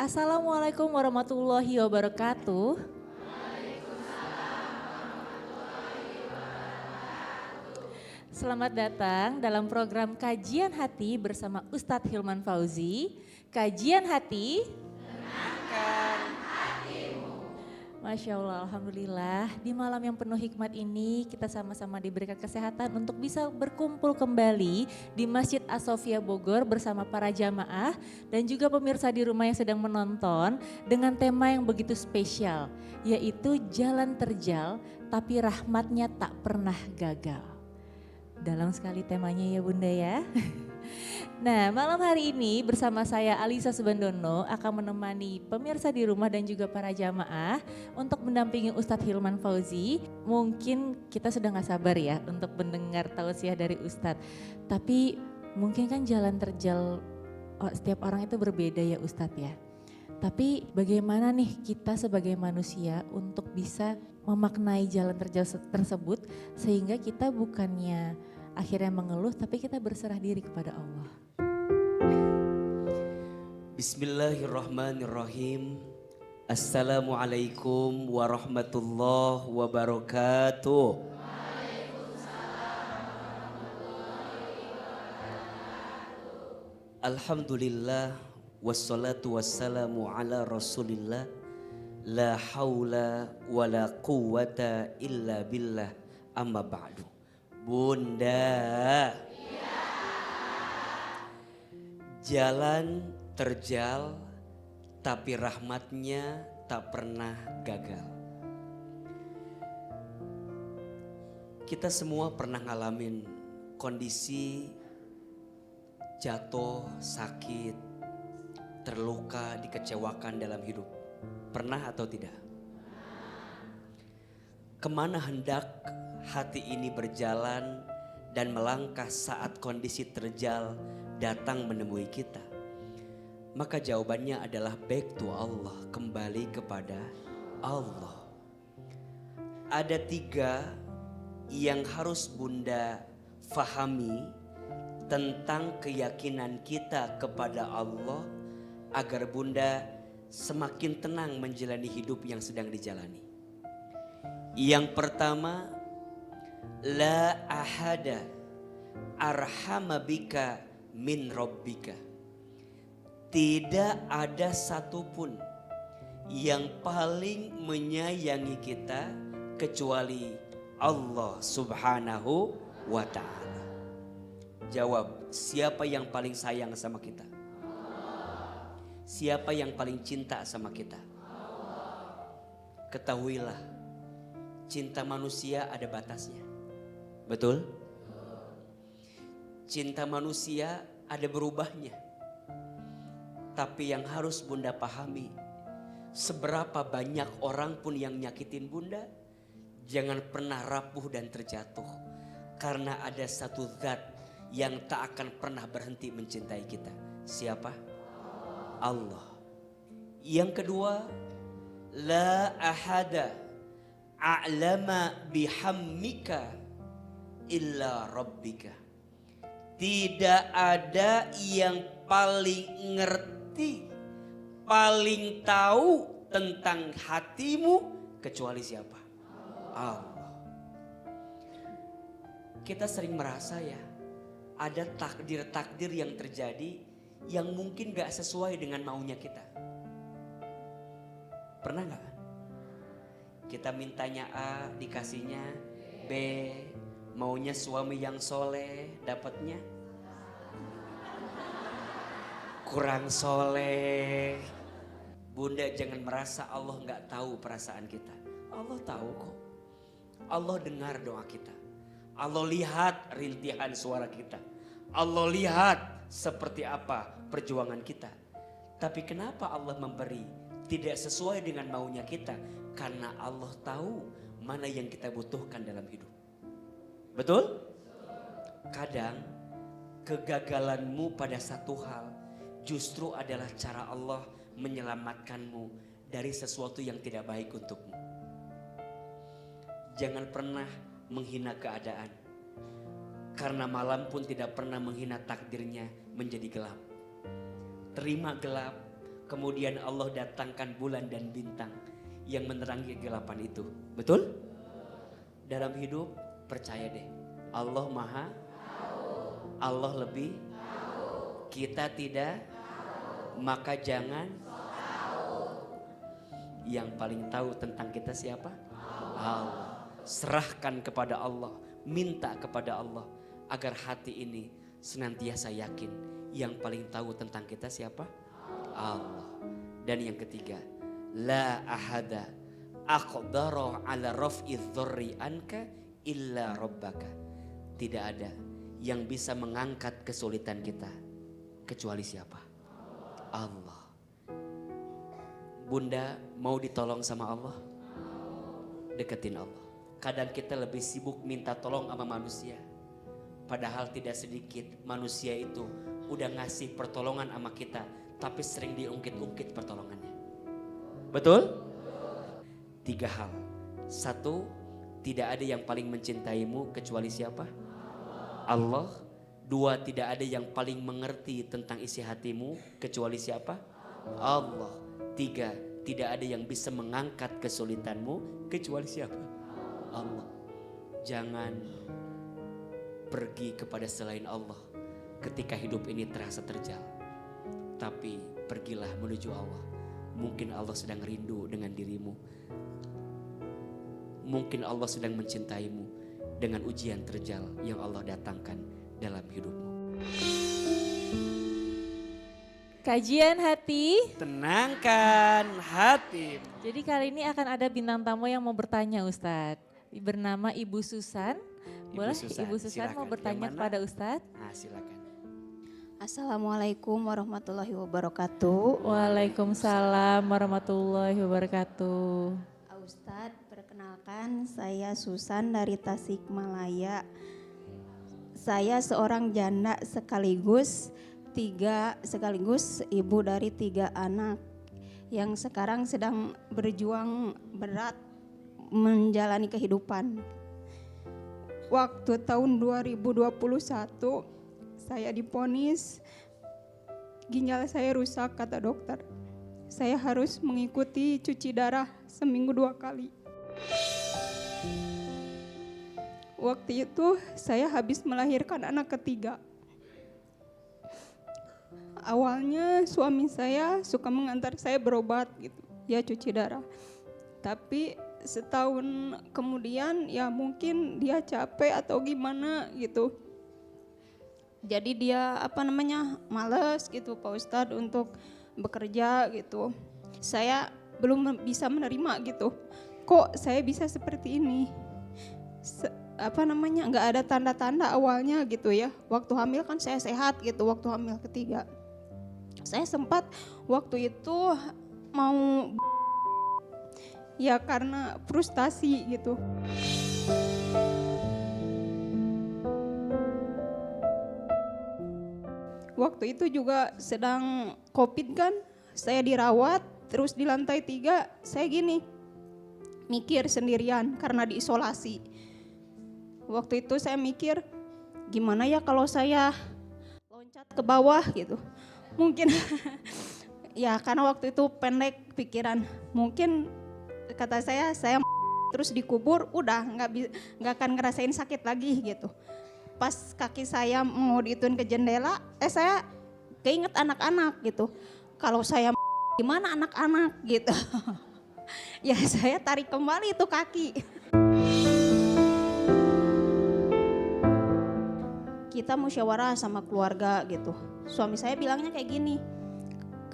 Assalamualaikum warahmatullahi wabarakatuh. Selamat datang dalam program Kajian Hati bersama Ustadz Hilman Fauzi. Kajian Hati. Masya Allah, Alhamdulillah di malam yang penuh hikmat ini kita sama-sama diberikan kesehatan untuk bisa berkumpul kembali di Masjid As-Sofia Bogor bersama para jamaah dan juga pemirsa di rumah yang sedang menonton dengan tema yang begitu spesial, yaitu jalan terjal tapi rahmatnya tak pernah gagal. Dalam sekali temanya ya Bunda ya. Nah, malam hari ini bersama saya Alisa Subandono akan menemani pemirsa di rumah dan juga para jamaah untuk mendampingi Ustadz Hilman Fauzi. Mungkin kita sudah gak sabar ya untuk mendengar tausiah dari Ustadz. Tapi mungkin kan jalan terjal setiap orang itu berbeda ya Ustadz ya. Tapi bagaimana nih kita sebagai manusia untuk bisa memaknai jalan terjal tersebut sehingga kita bukannya akhirnya mengeluh tapi kita berserah diri kepada Allah. Bismillahirrahmanirrahim. Assalamualaikum warahmatullahi wabarakatuh. Alhamdulillah wassalatu wassalamu ala rasulillah. La haula wa la quwata illa billah, amma ba'du. Bunda, jalan terjal tapi rahmatnya tak pernah gagal. Kita semua pernah ngalamin kondisi jatuh, sakit, terluka, dikecewakan dalam hidup. Pernah atau tidak? Kemana hendak hati ini berjalan dan melangkah saat kondisi terjal datang menemui kita? Maka jawabannya adalah back to Allah, kembali kepada Allah. Ada 3 yang harus Bunda fahami tentang keyakinan kita kepada Allah agar Bunda semakin tenang menjalani hidup yang sedang dijalani. Yang pertama, la ahada arhama bika min rabbika. Tidak ada satupun yang paling menyayangi kita kecuali Allah Subhanahu wa ta'ala. Jawab, siapa yang paling sayang sama kita? Siapa yang paling cinta sama kita? Ketahuilah, cinta manusia ada batasnya. Betul? Cinta manusia ada berubahnya. Tapi yang harus Bunda pahami, seberapa banyak orang pun yang nyakitin Bunda, jangan pernah rapuh dan terjatuh. Karena ada satu zat yang tak akan pernah berhenti mencintai kita. Siapa? Allah. Yang kedua, la ahada a'lama bihammika illa rabbika. Tidak ada yang paling ngerti, paling tahu tentang hatimu kecuali siapa? Allah. Kita sering merasa ya, ada takdir-takdir yang terjadi yang mungkin gak sesuai dengan maunya kita. Pernah gak? Kita mintanya A, dikasihnya B, maunya suami yang soleh, dapatnya kurang soleh. Bunda jangan merasa Allah gak tahu perasaan kita. Allah tahu kok. Allah dengar doa kita. Allah lihat rintihan suara kita. Allah lihat seperti apa perjuangan kita. Tapi kenapa Allah memberi tidak sesuai dengan maunya kita? Karena Allah tahu mana yang kita butuhkan dalam hidup. Betul? Kadang kegagalanmu pada satu hal justru adalah cara Allah menyelamatkanmu dari sesuatu yang tidak baik untukmu. Jangan pernah menghina keadaan. Karena malam pun tidak pernah menghina takdirnya menjadi gelap. Terima gelap, Kemudian Allah datangkan bulan dan bintang yang menerangi kegelapan itu. Betul? Dalam hidup percaya deh, Allah maha, Allah lebih, kita tidak, maka jangan. Yang paling tahu tentang kita siapa? Allah. Serahkan kepada Allah, minta kepada Allah agar hati ini senantiasa yakin yang paling tahu tentang kita siapa? Allah. Dan yang ketiga, la ahada aqdara ala raf'i dzurri anka illa rabbaka. Tidak ada yang bisa mengangkat kesulitan kita kecuali siapa? Allah. Bunda mau ditolong sama Allah? Deketin Allah. Kadang kita lebih sibuk minta tolong sama manusia. Padahal tidak sedikit manusia itu udah ngasih pertolongan sama kita, tapi sering diungkit-ungkit pertolongannya. Betul? 3 hal. 1, tidak ada yang paling mencintaimu kecuali siapa? Allah. 2, tidak ada yang paling mengerti tentang isi hatimu kecuali siapa? Allah. 3, tidak ada yang bisa mengangkat kesulitanmu kecuali siapa? Allah. Jangan pergi kepada selain Allah ketika hidup ini terasa terjal. Tapi pergilah menuju Allah. Mungkin Allah sedang rindu dengan dirimu. Mungkin Allah sedang mencintaimu dengan ujian terjal yang Allah datangkan dalam hidupmu. Kajian hati. Tenangkan hati. Jadi kali ini akan ada bintang tamu yang mau bertanya Ustadz. Bernama Ibu Susan. Boleh Ibu Susan mau bertanya kepada Ustadz? Nah, silakan. Assalamualaikum warahmatullahi wabarakatuh. Waalaikumsalam warahmatullahi wabarakatuh. Ustadz, perkenalkan saya Susan dari Tasikmalaya. Saya seorang janda sekaligus ibu dari 3 anak yang sekarang sedang berjuang berat menjalani kehidupan. Waktu tahun 2021 saya divonis ginjal saya rusak kata dokter. Saya harus mengikuti cuci darah seminggu 2 kali. Waktu itu saya habis melahirkan anak ketiga. Awalnya suami saya suka mengantar saya berobat gitu, ya cuci darah. Tapi setahun kemudian ya mungkin dia capek atau gimana gitu. Jadi dia males gitu Pak Ustadz untuk bekerja gitu. Saya belum bisa menerima gitu. Kok saya bisa seperti ini? Nggak ada tanda-tanda awalnya gitu ya. Waktu hamil kan saya sehat gitu, waktu hamil ketiga. Saya sempat waktu itu mau ya karena frustasi gitu. Waktu itu juga sedang COVID kan, saya dirawat terus di lantai 3 saya gini mikir sendirian karena diisolasi. Waktu itu saya mikir gimana ya kalau saya loncat ke bawah gitu. Mungkin ya karena waktu itu pendek pikiran, mungkin kata saya terus dikubur udah nggak akan ngerasain sakit lagi gitu. Pas kaki saya mau diituin ke jendela, saya keinget anak-anak gitu. Kalau saya gimana anak-anak gitu. Ya saya tarik kembali itu kaki. Kita musyawarah sama keluarga gitu. Suami saya bilangnya kayak gini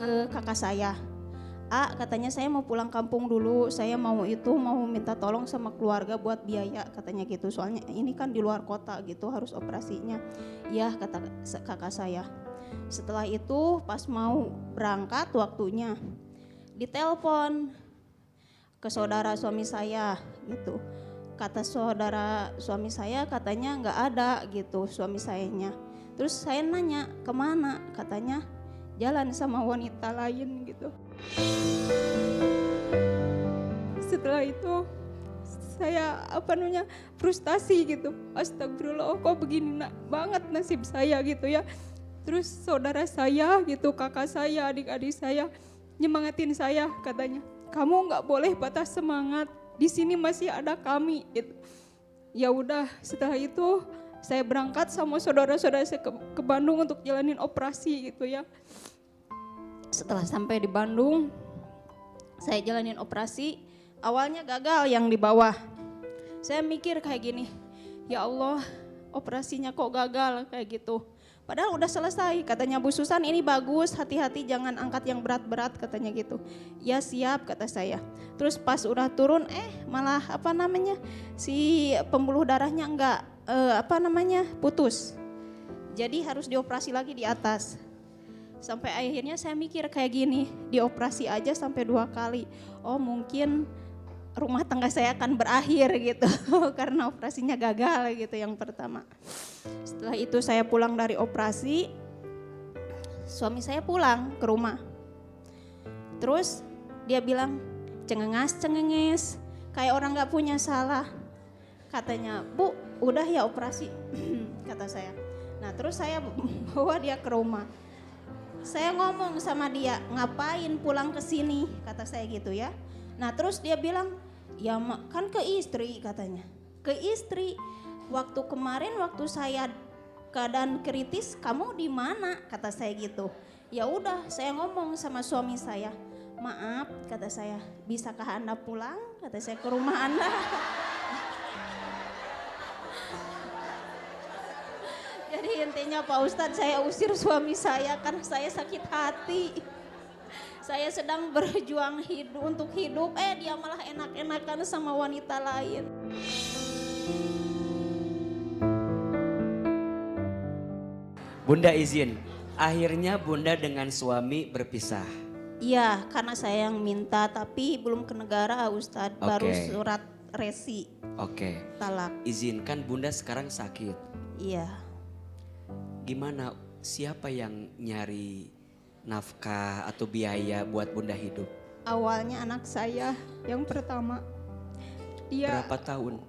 ke kakak saya. Katanya saya mau pulang kampung dulu, saya mau minta tolong sama keluarga buat biaya katanya gitu. Soalnya ini kan di luar kota gitu harus operasinya. Ya kata kakak saya. Setelah itu pas mau berangkat waktunya ditelepon ke saudara suami saya gitu. Kata saudara suami saya katanya nggak ada gitu suami sayanya. Terus saya nanya kemana, katanya jalan sama wanita lain gitu. Setelah itu saya frustasi gitu. Astagfirullah, kok begini banget nasib saya gitu ya. Terus saudara saya gitu, kakak saya, adik-adik saya nyemangatin saya, katanya, kamu nggak boleh patah semangat, di sini masih ada kami. Gitu. Ya udah, setelah itu saya berangkat sama saudara-saudara saya ke Bandung untuk jalanin operasi gitu ya. Setelah sampai di Bandung, saya jalanin operasi, awalnya gagal yang di bawah. Saya mikir kayak gini, ya Allah, operasinya kok gagal kayak gitu. Padahal udah selesai, katanya Bu Susan, ini bagus, hati-hati jangan angkat yang berat-berat, katanya gitu. Ya siap, kata saya. Terus pas udah turun, malah si pembuluh darahnya enggak putus. Jadi harus dioperasi lagi di atas. Sampai akhirnya saya mikir kayak gini, dioperasi aja sampai 2 kali. Oh mungkin rumah tangga saya akan berakhir gitu karena operasinya gagal gitu yang pertama. Setelah itu saya pulang dari operasi, suami saya pulang ke rumah. Terus dia bilang, cengenges, kayak orang gak punya salah. Katanya, Bu udah ya operasi, kata saya. Nah terus saya bawa dia ke rumah. Saya ngomong sama dia, ngapain pulang ke sini, kata saya gitu ya. Nah terus dia bilang, ya kan ke istri, katanya. Ke istri, waktu kemarin waktu saya keadaan kritis, kamu di mana, kata saya gitu. Ya udah, saya ngomong sama suami saya, maaf, kata saya, bisakah Anda pulang, kata saya, ke rumah Anda. Jadi intinya Pak Ustadz, saya usir suami saya karena saya sakit hati. Saya sedang berjuang untuk hidup, dia malah enak-enakan sama wanita lain. Bunda izin, akhirnya Bunda dengan suami berpisah. Iya, karena saya yang minta, tapi belum ke negara Ustadz, baru Oke. surat resi Oke, talak. izinkan Bunda sekarang sakit. Iya. Gimana, siapa yang nyari nafkah atau biaya buat Bunda hidup? Awalnya anak saya yang pertama. Dia Berapa tahun?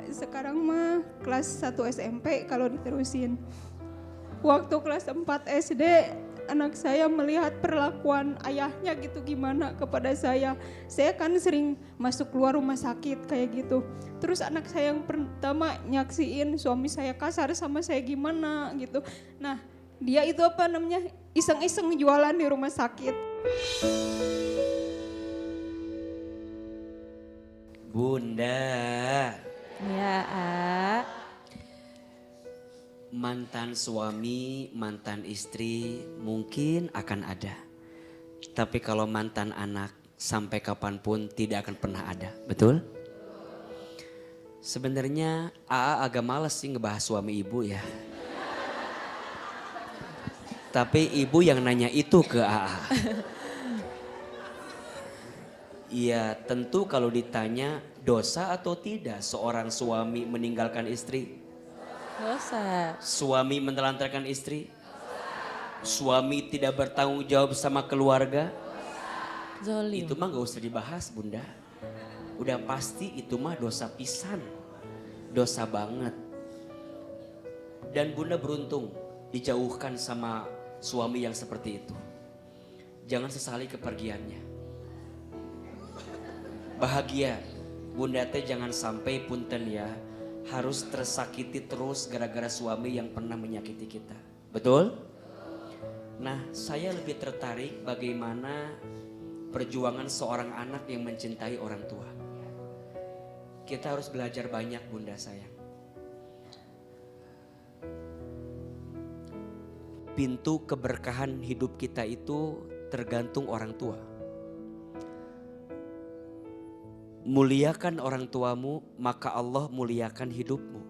sekarang mah kelas 1 SMP kalau diterusin. Waktu kelas 4 SD anak saya melihat perlakuan ayahnya gitu gimana kepada saya. Saya kan sering masuk keluar rumah sakit kayak gitu. Terus anak saya yang pertama nyaksiin suami saya kasar sama saya gimana gitu. Nah dia itu iseng-iseng jualan di rumah sakit. Bunda, Ya, mantan suami, mantan istri mungkin akan ada. Tapi kalau mantan anak sampai kapanpun tidak akan pernah ada, betul? Sebenarnya AA agak males sih ngebahas suami ibu ya. Tapi ibu yang nanya itu ke AA. Iya, tentu kalau ditanya dosa atau tidak seorang suami meninggalkan istri? dosa. Suami menelantarkan istri? Suami tidak bertanggung jawab sama keluarga? Zolim. Itu mah gak usah dibahas Bunda. Udah pasti itu mah dosa pisan. Dosa banget. Dan Bunda beruntung dijauhkan sama suami yang seperti itu. Jangan sesali kepergiannya. Bahagia. Bunda teh jangan sampai punten ya. Harus tersakiti terus gara-gara suami yang pernah menyakiti kita. Betul? Nah, saya lebih tertarik bagaimana perjuangan seorang anak yang mencintai orang tua. Kita harus belajar banyak Bunda sayang. Pintu keberkahan hidup kita itu tergantung orang tua. Muliakan orang tuamu, maka Allah muliakan hidupmu.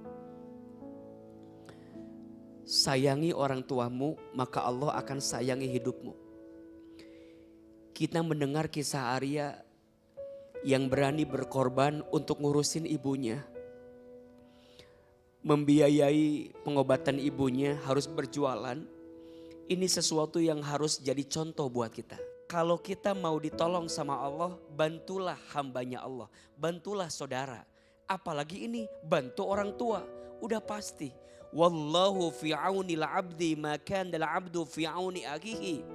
Sayangi orang tuamu, maka Allah akan sayangi hidupmu. Kita mendengar kisah Arya yang berani berkorban untuk ngurusin ibunya. Membiayai pengobatan ibunya, harus berjualan. Ini sesuatu yang harus jadi contoh buat kita. Kalau kita mau ditolong sama Allah, bantulah hambanya Allah. Bantulah saudara. Apalagi ini bantu orang tua. Udah pasti. Wallahu fi aunil abdi ma kana al abdu fi auni akhihi.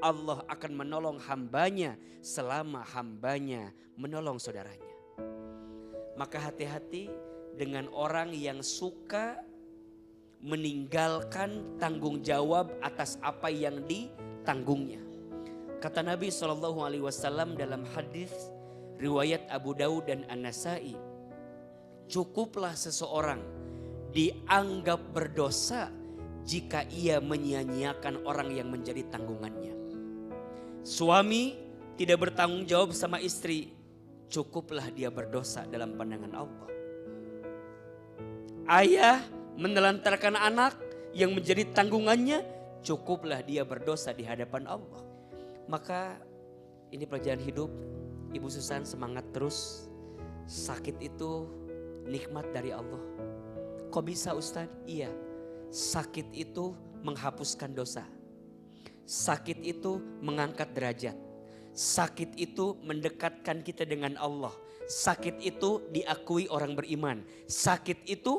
Allah akan menolong hambanya selama hambanya menolong saudaranya. Maka hati-hati dengan orang yang suka meninggalkan tanggung jawab atas apa yang ditanggungnya. Kata Nabi SAW dalam hadis riwayat Abu Daud dan An-Nasai, cukuplah seseorang dianggap berdosa jika ia menyia-nyiakan orang yang menjadi tanggungannya. Suami tidak bertanggung jawab sama istri, cukuplah dia berdosa dalam pandangan Allah. Ayah menelantarkan anak yang menjadi tanggungannya, cukuplah dia berdosa di hadapan Allah. Maka ini pelajaran hidup. Ibu Susan semangat terus. Sakit itu nikmat dari Allah. Kok bisa Ustadz? Iya, sakit itu menghapuskan dosa. Sakit itu mengangkat derajat. Sakit itu mendekatkan kita dengan Allah. Sakit itu diakui orang beriman. Sakit itu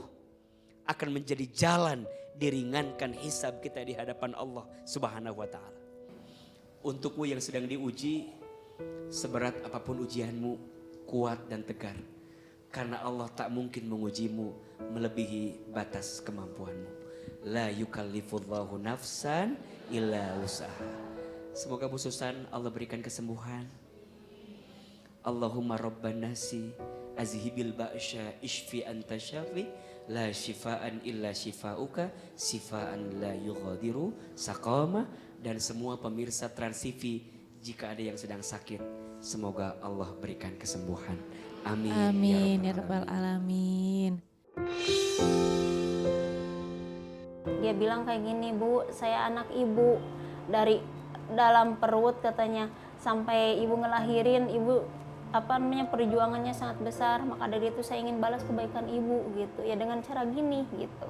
akan menjadi jalan diringankan hisab kita di hadapan Allah Subhanahu wa ta'ala. Untukmu yang sedang diuji, seberat apapun ujianmu, kuat dan tegar. Karena Allah tak mungkin mengujimu melebihi batas kemampuanmu. La yukallifullahu nafsan illa usaha. Semoga Bu Susan Allah berikan kesembuhan. Allahumma rabban nasi azhibil ba'sya ishfi anta syafi la shifaan illa shifauka sifaan la yughadiru saqama. Dan semua pemirsa Trans TV, jika ada yang sedang sakit, semoga Allah berikan kesembuhan. Amin. Amin ya rabbal alamin. Dia bilang kayak gini, Bu, saya anak ibu dari dalam perut katanya, sampai ibu ngelahirin, ibu perjuangannya sangat besar, maka dari itu saya ingin balas kebaikan ibu gitu ya dengan cara gini gitu.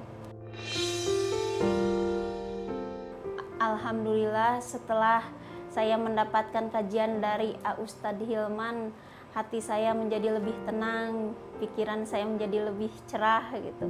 Alhamdulillah setelah saya mendapatkan kajian dari Ustadz Hilman, hati saya menjadi lebih tenang, pikiran saya menjadi lebih cerah gitu.